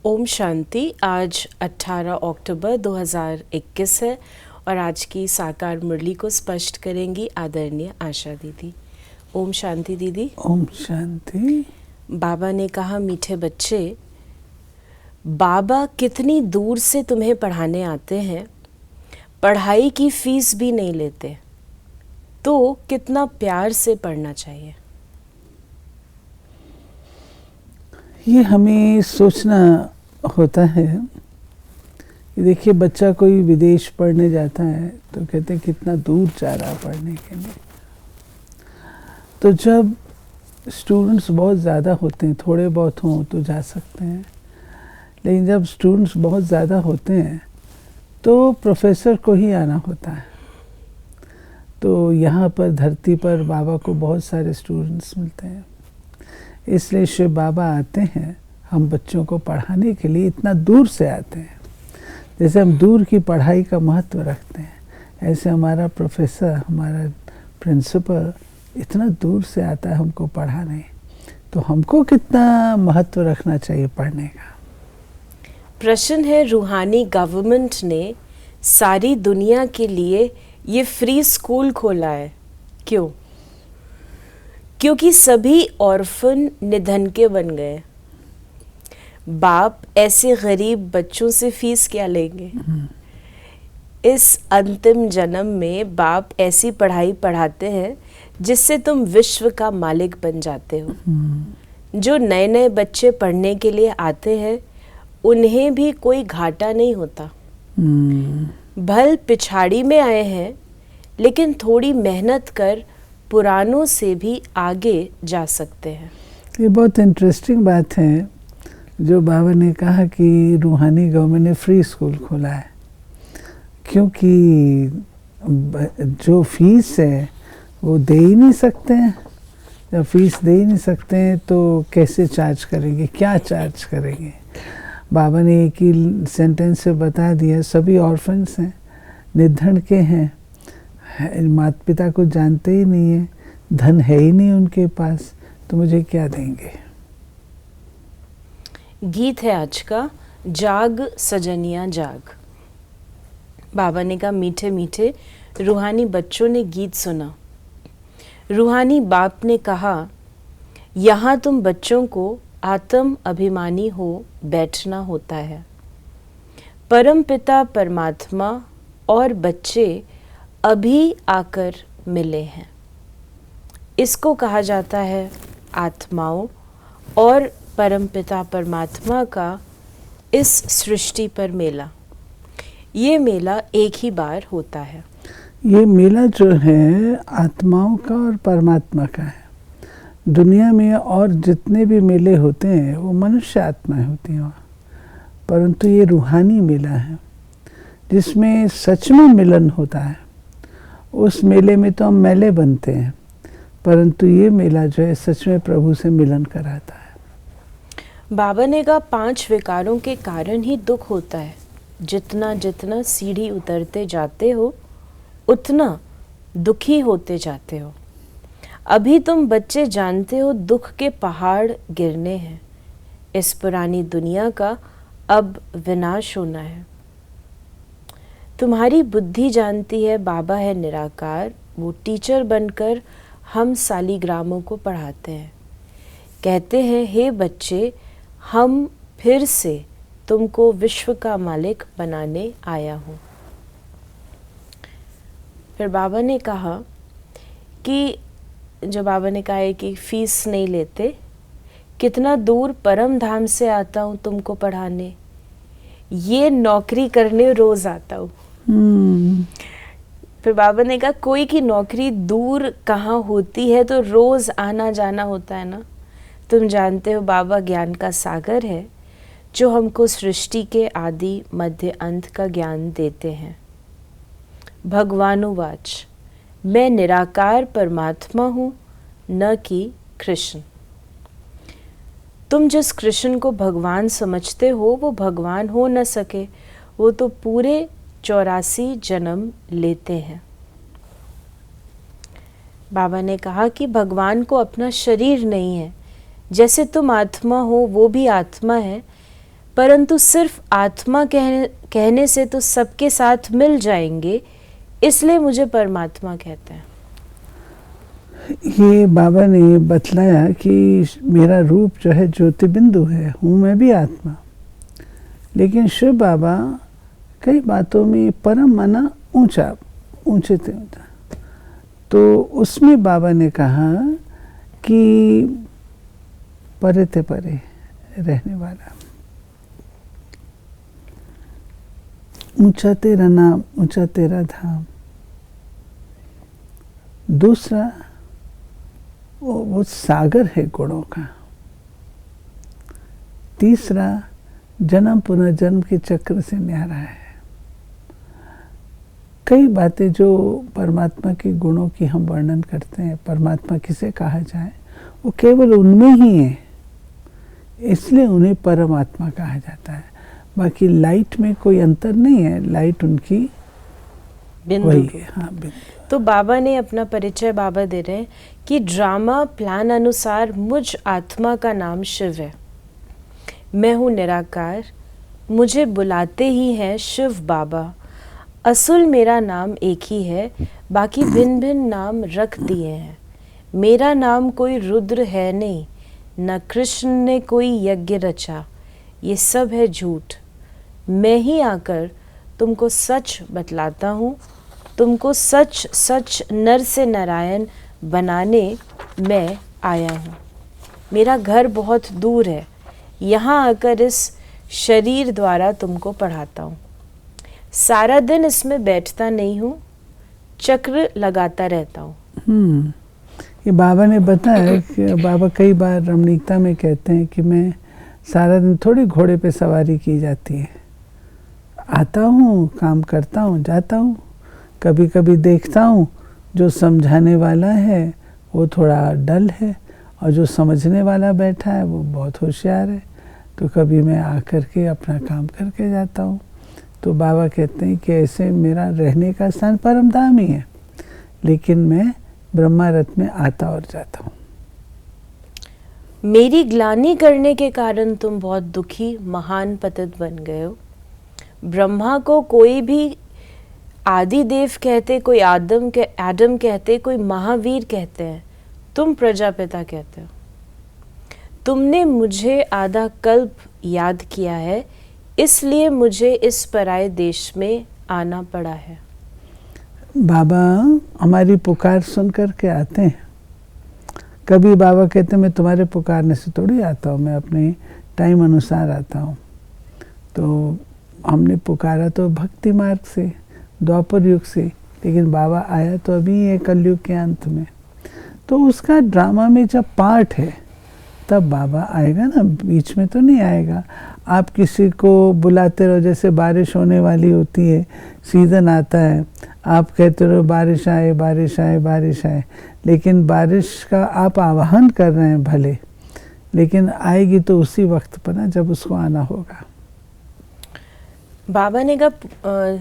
ओम शांति। आज 18 अक्टूबर 2021 है और आज की साकार मुरली को स्पष्ट करेंगी आदरणीय आशा दीदी। ओम शांति दीदी। ओम शांति। बाबा ने कहा, मीठे बच्चे, बाबा कितनी दूर से तुम्हें पढ़ाने आते हैं, पढ़ाई की फीस भी नहीं लेते, तो कितना प्यार से पढ़ना चाहिए। ये हमें सोचना होता है कि देखिए, बच्चा कोई विदेश पढ़ने जाता है तो कहते हैं कितना दूर जा रहा पढ़ने के लिए। तो जब स्टूडेंट्स बहुत ज़्यादा होते हैं, थोड़े बहुत हों तो जा सकते हैं, लेकिन जब स्टूडेंट्स बहुत ज़्यादा होते हैं तो प्रोफेसर को ही आना होता है। तो यहाँ पर धरती पर बाबा को बहुत सारे स्टूडेंट्स मिलते हैं, इसलिए शिव बाबा आते हैं हम बच्चों को पढ़ाने के लिए। इतना दूर से आते हैं। जैसे हम दूर की पढ़ाई का महत्व रखते हैं, ऐसे हमारा प्रोफेसर, हमारा प्रिंसिपल इतना दूर से आता है हमको पढ़ाने। तो हमको कितना महत्व रखना चाहिए पढ़ने का। प्रश्न है, रूहानी गवर्नमेंट ने सारी दुनिया के लिए ये फ्री स्कूल खोला है, क्यों? क्योंकि सभी ऑर्फन निधन के बन गए। बाप ऐसे गरीब बच्चों से फीस क्या लेंगे? इस अंतिम जन्म में बाप ऐसी पढ़ाई पढ़ाते हैं जिससे तुम विश्व का मालिक बन जाते हो। जो नए नए बच्चे पढ़ने के लिए आते हैं उन्हें भी कोई घाटा नहीं होता। भल पिछाड़ी में आए हैं, लेकिन थोड़ी मेहनत कर पुरानों से भी आगे जा सकते हैं। ये बहुत इंटरेस्टिंग बात है जो बाबा ने कहा कि रूहानी गवर्नमेंट ने फ्री स्कूल खोला है, क्योंकि जो फीस है वो दे ही नहीं सकते हैं। जब फीस दे ही नहीं सकते हैं तो कैसे चार्ज करेंगे, क्या चार्ज करेंगे। बाबा ने एक ही सेंटेंस से बता दिया, सभी ऑर्फन्स हैं, निर्धन के हैं, माता पिता को जानते ही नहीं है, धन है ही नहीं उनके पास, तो मुझे क्या देंगे। गीत है आज का, जाग सजनिया जाग। बाबा ने कहा, मीठे मीठे रूहानी बच्चों ने गीत सुना। रूहानी बाप ने कहा, यहाँ तुम बच्चों को आत्म अभिमानी हो बैठना होता है। परम पिता परमात्मा और बच्चे अभी आकर मिले हैं। इसको कहा जाता है आत्माओं और परमपिता परमात्मा का इस सृष्टि पर मेला। ये मेला एक ही बार होता है। ये मेला जो है आत्माओं का और परमात्मा का है। दुनिया में और जितने भी मेले होते हैं वो मनुष्य आत्माएं होती हैं, परंतु ये रूहानी मेला है जिसमें सच में मिलन होता है। उस मेले में तो हम मेले बनते हैं, परंतु ये मेला जो है सच में प्रभु से मिलन कराता है। बाबा ने कहा, 5 विकारों के कारण ही दुख होता है। जितना जितना सीढ़ी उतरते जाते हो उतना दुखी होते जाते हो। अभी तुम बच्चे जानते हो दुख के पहाड़ गिरने हैं। इस पुरानी दुनिया का अब विनाश होना है। तुम्हारी बुद्धि जानती है बाबा है निराकार। वो टीचर बनकर हम सालीग्रामों को पढ़ाते हैं। कहते हैं, हे बच्चे, हम फिर से तुमको विश्व का मालिक बनाने आया हूँ। फिर बाबा ने कहा कि जो बाबा ने कहा है कि फीस नहीं लेते, कितना दूर परम धाम से आता हूँ तुमको पढ़ाने, ये नौकरी करने रोज आता हूँ। फिर बाबा ने कहा, कोई की नौकरी दूर कहाँ होती है तो रोज आना जाना होता है ना। तुम जानते हो बाबा ज्ञान का सागर है जो हमको सृष्टि के आदि मध्य अंत का ज्ञान देते हैं। भगवानुवाच, मैं निराकार परमात्मा हूँ, न कि कृष्ण। तुम जिस कृष्ण को भगवान समझते हो वो भगवान हो न सके। वो तो पूरे 84 जन्म लेते हैं। बाबा ने कहा कि भगवान को अपना शरीर नहीं है। जैसे तुम आत्मा हो वो भी आत्मा है, परंतु सिर्फ आत्मा कहने से तो सबके साथ मिल जाएंगे, इसलिए मुझे परमात्मा कहते हैं। ये बाबा ने बतलाया कि मेरा रूप जो है ज्योतिबिंदु है, हूँ मैं भी आत्मा। लेकिन शिव बाबा कई बातों में परम माना ऊंचा, ऊंचे थे। तो उसमें बाबा ने कहा कि परे ते परे रहने वाला, ऊंचा तेरा नाम, ऊंचा तेरा धाम। दूसरा वो सागर है गुणों का। तीसरा जन्म पुनर्जन्म के चक्र से न्यारा है। कई बातें जो परमात्मा के गुणों की हम वर्णन करते हैं, परमात्मा किसे कहा जाए, वो केवल उनमें ही है, इसलिए उन्हें परमात्मा कहा जाता है। बाकी लाइट में कोई अंतर नहीं है, लाइट उनकी बिंदु वही है। हाँ, बिंदु। तो बाबा ने अपना परिचय बाबा दे रहे हैं कि ड्रामा प्लान अनुसार मुझ आत्मा का नाम शिव है। मैं हूँ निराकार, मुझे बुलाते ही हैं शिव बाबा। असल मेरा नाम एक ही है, बाकी भिन्न भिन्न नाम रख दिए हैं। मेरा नाम कोई रुद्र है नहीं, न कृष्ण ने कोई यज्ञ रचा, ये सब है झूठ। मैं ही आकर तुमको सच बतलाता हूँ, तुमको सच सच नर से नारायण बनाने मैं आया हूँ। मेरा घर बहुत दूर है, यहाँ आकर इस शरीर द्वारा तुमको पढ़ाता हूँ। सारा दिन इसमें बैठता नहीं हूँ, चक्र लगाता रहता हूँ। ये बाबा ने बताया कि बाबा कई बार रमणीकता में कहते हैं कि मैं सारा दिन थोड़ी घोड़े पे सवारी की जाती है, आता हूँ, काम करता हूँ, जाता हूँ। कभी कभी देखता हूँ जो समझाने वाला है वो थोड़ा डल है, और जो समझने वाला बैठा है वो बहुत होशियार है। तो कभी मैं आकर के अपना काम करके जाता हूँ। तो बाबा कहते हैं कि ऐसे मेरा रहने का स्थान परम धाम ही है, लेकिन मैं ब्रह्मा रथ में आता और जाता हूँ। मेरी ग्लानि करने के कारण तुम बहुत दुखी महान पतित बन गए हो। ब्रह्मा को कोई भी आदि देव कहते, कोई आदम कहते, कोई महावीर कहते हैं, तुम प्रजापिता कहते हो। तुमने मुझे आधा कल्प याद किया है, इसलिए मुझे इस पराये देश में आना पड़ा है। बाबा हमारी पुकार सुन कर के आते हैं। कभी बाबा कहते हैं मैं तुम्हारे पुकारने से थोड़ी आता हूँ, मैं अपने टाइम अनुसार आता हूँ। तो हमने पुकारा तो भक्ति मार्ग से, द्वापर युग से, लेकिन बाबा आया तो अभी है कलयुग के अंत में। तो उसका ड्रामा में जब पार्ट है तब बाबा आएगा ना, बीच में तो नहीं आएगा। आप किसी को बुलाते रहो, जैसे बारिश होने वाली होती है, सीज़न आता है, आप कहते रहो बारिश आए बारिश आए बारिश आए, लेकिन बारिश का आप आवाहन कर रहे हैं भले, लेकिन आएगी तो उसी वक्त पर ना जब उसको आना होगा। बाबा ने कहा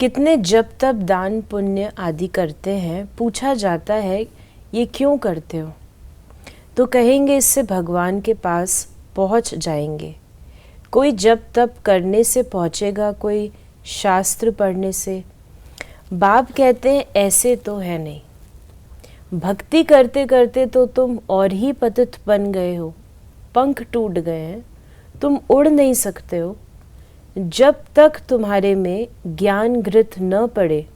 कितने जब तब दान पुण्य आदि करते हैं, पूछा जाता है ये क्यों करते हो, तो कहेंगे इससे भगवान के पास पहुंच जाएंगे। कोई जब तब करने से पहुंचेगा, कोई शास्त्र पढ़ने से। बाप कहते हैं ऐसे तो है नहीं, भक्ति करते करते तो तुम और ही पतित बन गए हो, पंख टूट गए हैं, तुम उड़ नहीं सकते हो। जब तक तुम्हारे में ज्ञान घृत न पड़े,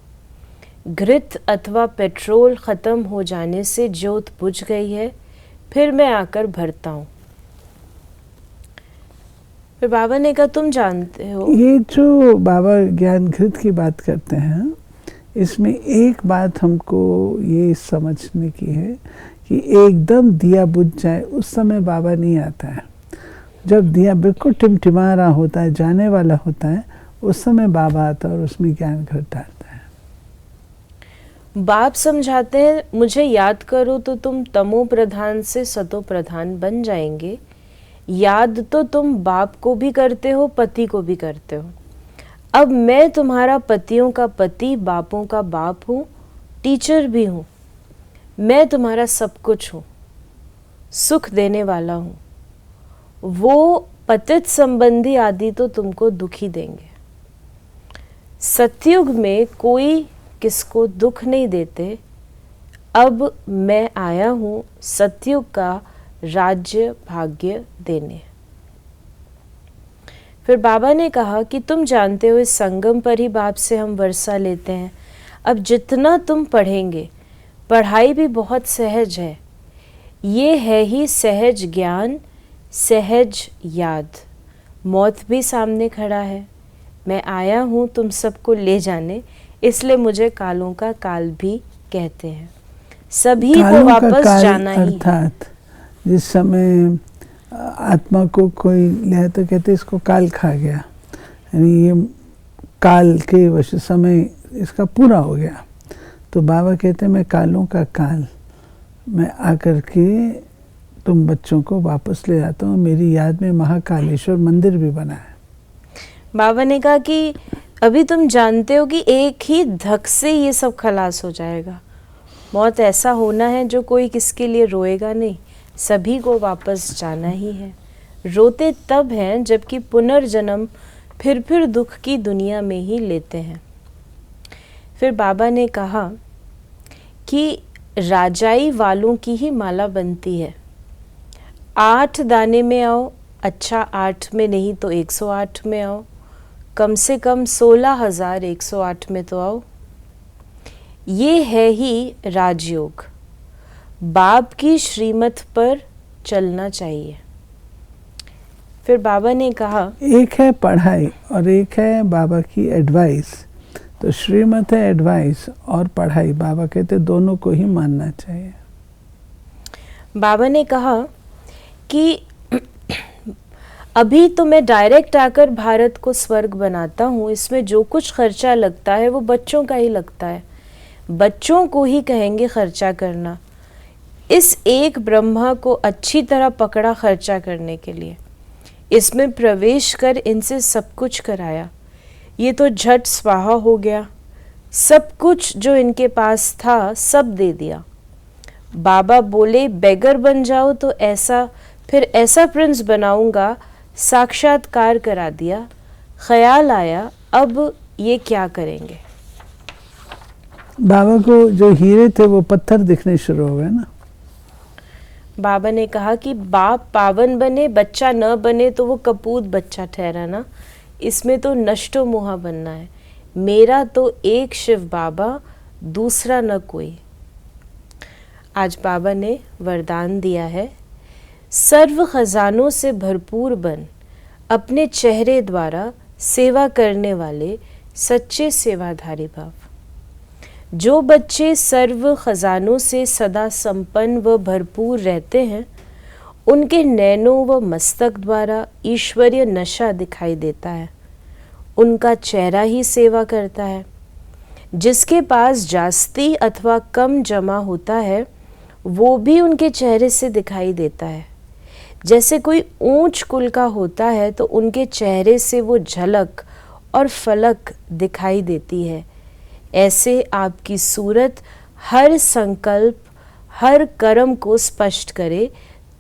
घृत अथवा पेट्रोल ख़त्म हो जाने से ज्योत बुझ गई है, फिर मैं आकर भरता हूँ। फिर बाबा ने कहा तुम जानते हो, ये जो बाबा ज्ञान घृत की बात करते हैं, इसमें एक बात हमको ये समझने की है कि एकदम दिया बुझ जाए उस समय बाबा नहीं आता है। जब दिया बिल्कुल टिमटिमा रहा होता है, जाने वाला होता है, उस समय बाबा आता है और उसमें ज्ञान घृत डालता है। बाप समझाते हैं मुझे याद करो तो तुम तमो प्रधान से सतो प्रधान बन जाएंगे। याद तो तुम बाप को भी करते हो, पति को भी करते हो। अब मैं तुम्हारा पतियों का पति, बापों का बाप हूँ, टीचर भी हूँ। मैं तुम्हारा सब कुछ हूँ, सुख देने वाला हूँ। वो पतित संबंधी आदि तो तुमको दुख ही देंगे। सतयुग में कोई किसको दुख नहीं देते। अब मैं आया हूँ सतयुग का राज्य भाग्य देने। फिर बाबा ने कहा कि तुम जानते हो इस संगम पर ही बाप से हम वर्षा लेते हैं। अब जितना तुम पढ़ेंगे, पढ़ाई भी बहुत सहज है। ये है ही सहज ज्ञान, सहज याद। मौत भी सामने खड़ा है। मैं आया हूँ तुम सबको ले जाने, इसलिए मुझे कालों का काल भी कहते हैं। सभी को वापस जाना ही। अर्थात जिस समय आत्मा को कोई ले तो कहते इसको काल खा गया, यानी ये काल के वश समय इसका पूरा हो गया। तो बाबा कहते हैं मैं कालों का काल, मैं आकर के तुम बच्चों को वापस ले जाता हूँ। मेरी याद में महाकालेश्वर मंदिर भी बना है। बाबा ने कहा कि अभी तुम जानते हो कि एक ही धक से ये सब खलास हो जाएगा। मौत ऐसा होना है जो कोई किसके लिए रोएगा नहीं, सभी को वापस जाना ही है। रोते तब हैं जबकि पुनर्जन्म फिर दुख की दुनिया में ही लेते हैं। फिर बाबा ने कहा कि राजाई वालों की ही माला बनती है। 8 दाने में आओ, अच्छा 8 में नहीं तो 108 में आओ, कम से कम 16,108 में तो आओ। ये है ही राजयोग। बाप की श्रीमत पर चलना चाहिए। फिर बाबा ने कहा एक है पढ़ाई और एक है बाबा की एडवाइस। तो श्रीमत है एडवाइस और पढ़ाई, बाबा कहते दोनों को ही मानना चाहिए। बाबा ने कहा कि अभी तो मैं डायरेक्ट आकर भारत को स्वर्ग बनाता हूँ, इसमें जो कुछ खर्चा लगता है वो बच्चों का ही लगता है। बच्चों को ही कहेंगे खर्चा करना। इस एक ब्रह्मा को अच्छी तरह पकड़ा खर्चा करने के लिए, इसमें प्रवेश कर इनसे सब कुछ कराया। ये तो झट स्वाहा हो गया, सब कुछ जो इनके पास था सब दे दिया। बाबा बोले बेगर बन जाओ तो ऐसा प्रिंस बनाऊंगा, साक्षात्कार करा दिया। ख्याल आया अब ये क्या करेंगे। बाबा को जो हीरे थे वो पत्थर दिखने शुरू हो गए ना। बाबा ने कहा कि बाप पावन बने, बच्चा न बने तो वो कपूत बच्चा ठहरा ना। इसमें तो नष्टो मोहा बनना है। मेरा तो एक शिव बाबा, दूसरा न कोई। आज बाबा ने वरदान दिया है, सर्व खजानों से भरपूर बन, अपने चेहरे द्वारा सेवा करने वाले सच्चे सेवाधारी भाव। जो बच्चे सर्व खजानों से सदा संपन्न व भरपूर रहते हैं, उनके नैनों व मस्तक द्वारा ईश्वरीय नशा दिखाई देता है। उनका चेहरा ही सेवा करता है। जिसके पास जास्ती अथवा कम जमा होता है, वो भी उनके चेहरे से दिखाई देता है। जैसे कोई ऊंच कुल का होता है तो उनके चेहरे से वो झलक और फलक दिखाई देती है। ऐसे आपकी सूरत हर संकल्प, हर कर्म को स्पष्ट करे,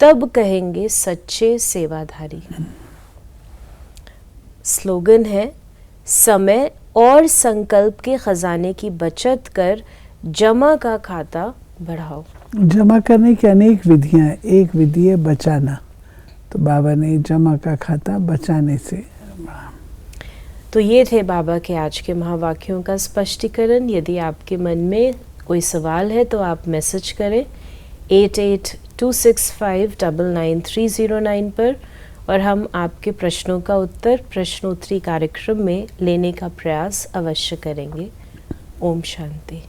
तब कहेंगे सच्चे सेवाधारी। स्लोगन है, समय और संकल्प के खजाने की बचत कर जमा का खाता बढ़ाओ। जमा करने की अनेक विधियां हैं, एक विधि है बचाना। तो बाबा ने जमा का खाता बचाने से। तो ये थे बाबा के आज के महावाक्यों का स्पष्टीकरण। यदि आपके मन में कोई सवाल है तो आप मैसेज करें 8826599309 पर, और हम आपके प्रश्नों का उत्तर प्रश्नोत्तरी कार्यक्रम में लेने का प्रयास अवश्य करेंगे। ओम शांति।